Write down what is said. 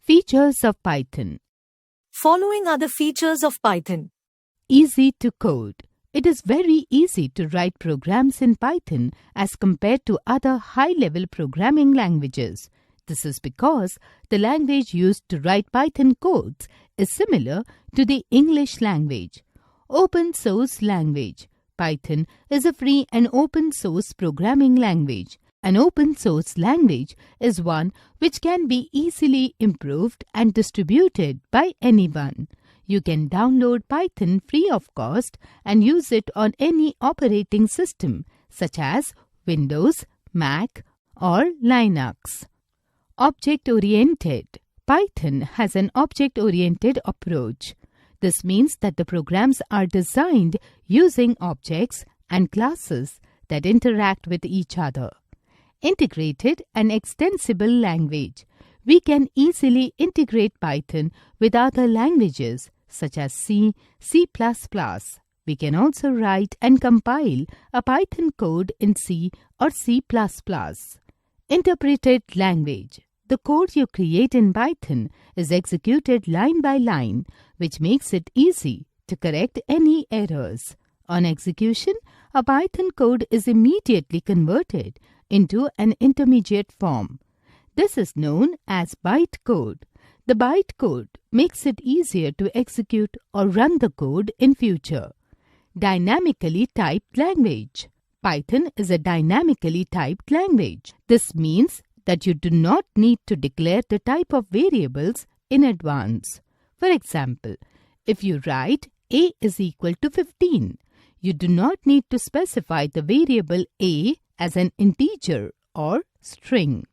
Features of Python. Following are the features of Python. Easy to code. It is very easy to write programs in Python as compared to other high-level programming languages. This is because the language used to write Python codes is similar to the English language. Open source language. Python is a free and open source programming language. An open source language is one which can be easily improved and distributed by anyone. You can download Python free of cost and use it on any operating system such as Windows, Mac or Linux. Object-oriented. Python has an object-oriented approach. This means that the programs are designed using objects and classes that interact with each other. Integrated and extensible language. We can easily integrate Python with other languages such as C, C++. We can also write and compile a Python code in C or C++. Interpreted language. The code you create in Python is executed line by line, which makes it easy to correct any errors. On execution, a Python code is immediately converted into an intermediate form. This is known as bytecode. The bytecode makes it easier to execute or run the code in future. Dynamically typed language. Python is a dynamically typed language. This means that you do not need to declare the type of variables in advance. For example, if you write a is equal to 15, you do not need to specify the variable a as an integer or string.